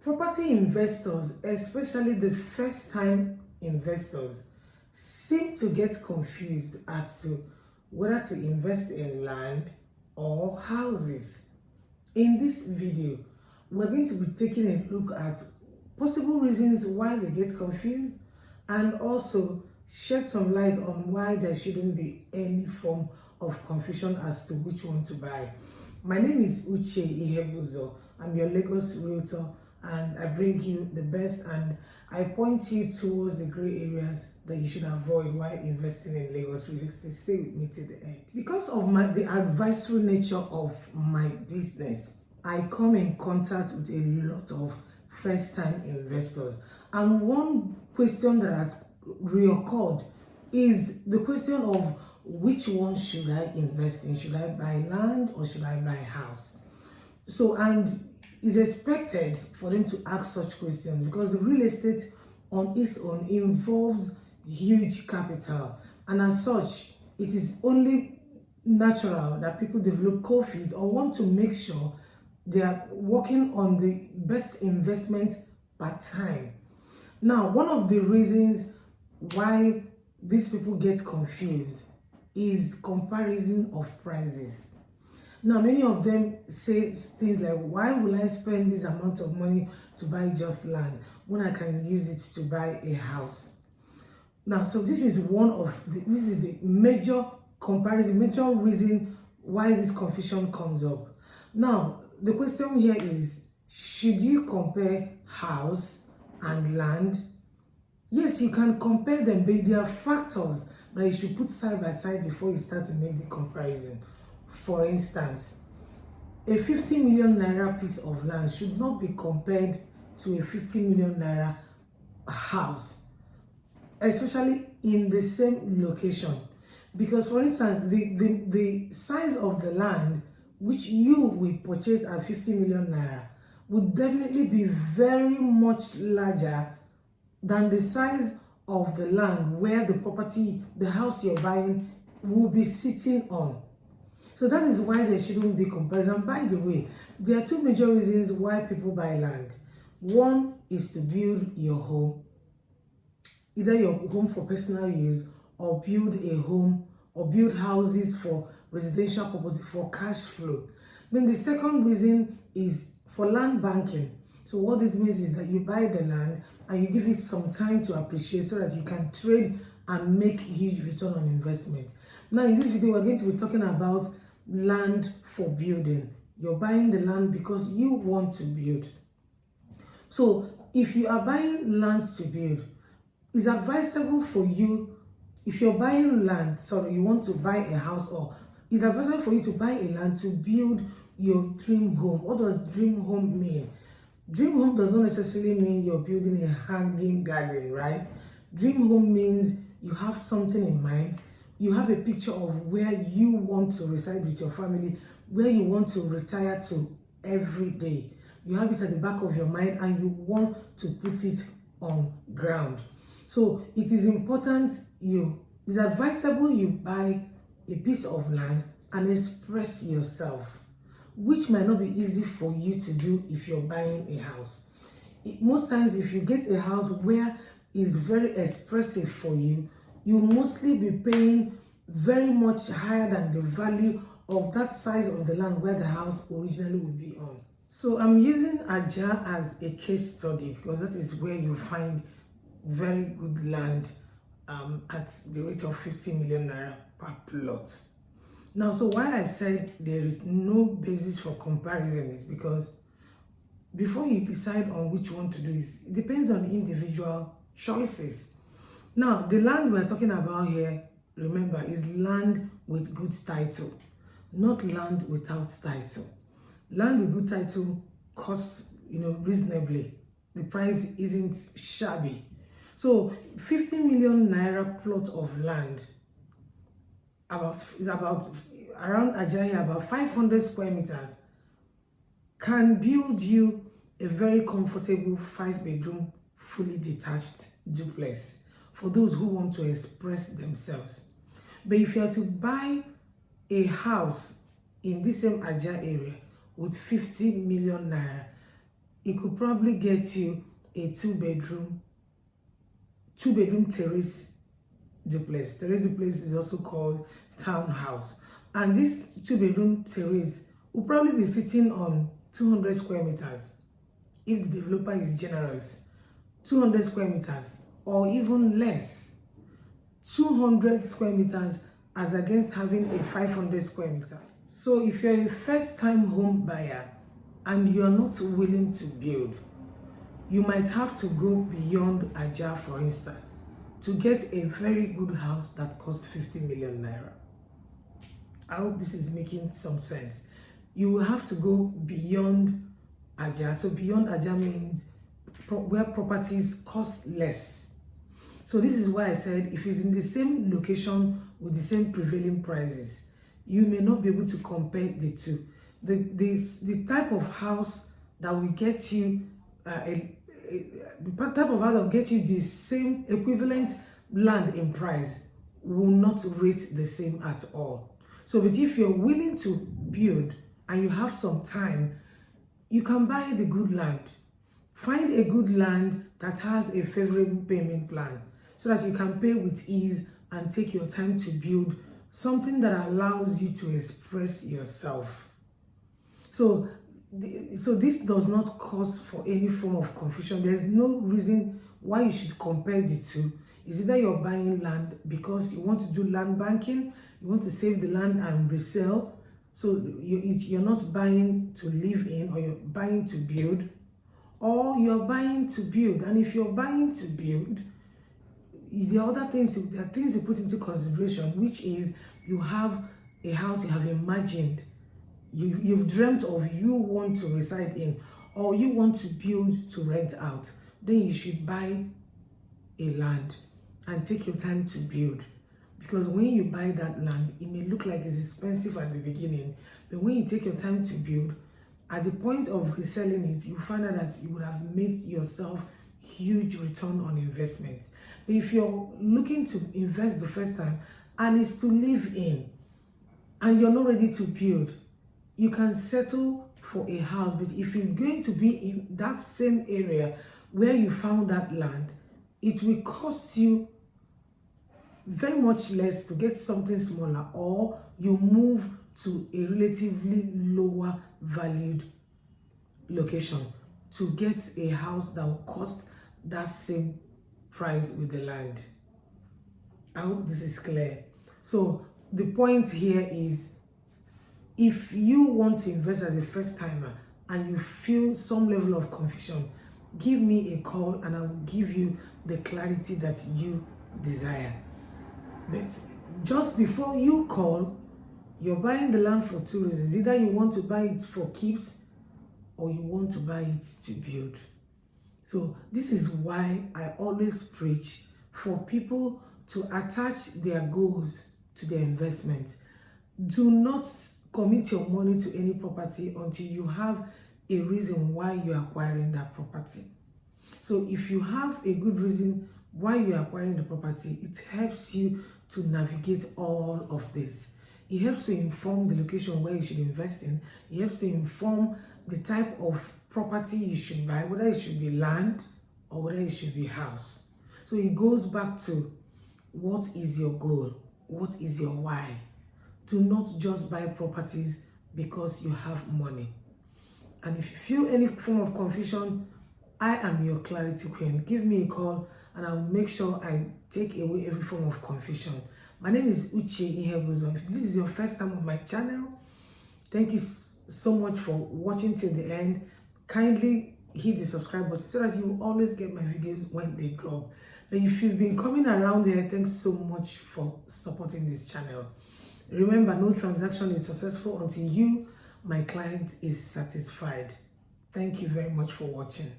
Property investors, especially the first-time investors, seem to get confused as to whether to invest in land or houses. In this video, we're going to be taking a look at possible reasons why they get confused and also shed some light on why there shouldn't be any form of confusion as to which one to buy. My name is Uche Ihebuzo. I'm your Lagos realtor, and I bring you the best and I point you towards the gray areas that you should avoid while investing in Lagos real estate. Stay with me till the end. Because of the advisory nature of my business, I come in contact with a lot of first-time investors. And one question that has reoccurred is the question of which one should I invest in? Should I buy land or should I buy a house? So, and it's expected for them to ask such questions because the real estate on its own involves huge capital, and as such it is only natural that people develop cold feet or want to make sure they are working on the best investment per time. Now, one of the reasons why these people get confused is comparison of prices. Now, many of them say things like, why will I spend this amount of money to buy just land when I can use it to buy a house? Now, so this is the major comparison, major reason why this confusion comes up. Now, the question here is, should you compare house and land? Yes, you can compare them, but there are factors that you should put side by side before you start to make the comparison. For instance, a 50 million naira piece of land should not be compared to a 50 million naira house, especially in the same location. Because, for instance, the size of the land which you will purchase at 50 million naira would definitely be very much larger than the size of the land where the property, the house you're buying, will be sitting on. So that is why there shouldn't be comparison. By the way, there are two major reasons why people buy land. One is to build your home, either your home for personal use, or build a home, or build houses for residential purposes, for cash flow. Then the second reason is for land banking. So what this means is that you buy the land and you give it some time to appreciate so that you can trade and make huge return on investment. Now, in this video, we're going to be talking about land for building. You're buying the land because you want to build. So if you are buying land to build, it's advisable for you, if you're buying land, so you want to buy a house, or it's advisable for you to buy a land to build your dream home. What does dream home mean? Dream home does not necessarily mean you're building a hanging garden, right? Dream home means you have something in mind. You have a picture of where you want to reside with your family, where you want to retire to every day. You have it at the back of your mind and you want to put it on ground. So it is important, it's advisable you buy a piece of land and express yourself, which might not be easy for you to do if you're buying a house. Most times, if you get a house where it's very expressive for you, you'll mostly be paying very much higher than the value of that size of the land where the house originally would be on. So I'm using Aja as a case study because that is where you find very good land at the rate of 50 million naira per plot. Now, so why I said there is no basis for comparison is because before you decide on which one to do, it depends on individual choices. Now, the land we're talking about here, remember, is land with good title, not land without title. Land with good title costs, reasonably. The price isn't shabby. So, 50 million naira plot of land is about around Ajayi, about 500 square meters, can build you a very comfortable 5-bedroom, fully detached duplex for those who want to express themselves. But if you are to buy a house in this same Aja area with 50 million naira, it could probably get you a two-bedroom terrace duplex. Terrace duplex is also called townhouse. And this two-bedroom terrace will probably be sitting on 200 square meters if the developer is generous. 200 square meters or even less. 200 square meters as against having a 500 square meters. So if you're a first-time home buyer and you're not willing to build, you might have to go beyond Aja, for instance, to get a very good house that costs 50 million naira. I hope this is making some sense. You will have to go beyond Aja. So beyond Aja means where properties cost less. So this is why I said if it's in the same location with the same prevailing prices, you may not be able to compare the two. The type of house that will get you the type of house that will get you the same equivalent land in price will not rate the same at all. So but if you're willing to build and you have some time, you can buy the good land. Find a good land that has a favorable payment plan so that you can pay with ease and take your time to build something that allows you to express yourself. So this does not cause for any form of confusion. There's no reason why you should compare the two. It's either you're buying land because you want to do land banking, you want to save the land and resell. So you're not buying to live in, or you're buying to build, or you're buying to build. And if you're buying to build, there are things you put into consideration, which is you have a house you have imagined, you've dreamt of, you want to reside in, or you want to build to rent out. Then you should buy a land and take your time to build. Because when you buy that land, it may look like it's expensive at the beginning, but when you take your time to build, at the point of reselling it, you find out that you would have made yourself huge return on investment. But if you're looking to invest the first time and it's to live in, and you're not ready to build, you can settle for a house. But if it's going to be in that same area where you found that land, it will cost you very much less to get something smaller, or you move to a relatively lower valued location to get a house that will cost that same price with the land. I hope this is clear. So the point here is, if you want to invest as a first timer and you feel some level of confusion, give me a call and I will give you the clarity that you desire. But just before you call, you're buying the land for two reasons. Either you want to buy it for keeps, or you want to buy it to build. So this is why I always preach for people to attach their goals to their investment. Do not commit your money to any property until you have a reason why you're acquiring that property. So if you have a good reason why you're acquiring the property, it helps you to navigate all of this. It helps to inform the location where you should invest in. It helps to inform the type of property you should buy, whether it should be land or whether it should be house. So it goes back to, what is your goal? What is your why? Do not just buy properties because you have money. And if you feel any form of confusion, I am your clarity queen. Give me a call and I'll make sure I take away every form of confusion. My name is Uche Ihebuzo. If this is your first time on my channel, thank you so much for watching till the end. Kindly hit the subscribe button so that you will always get my videos when they drop. But if you've been coming around here, thanks so much for supporting this channel. Remember, no transaction is successful until you, my client, is satisfied. Thank you very much for watching.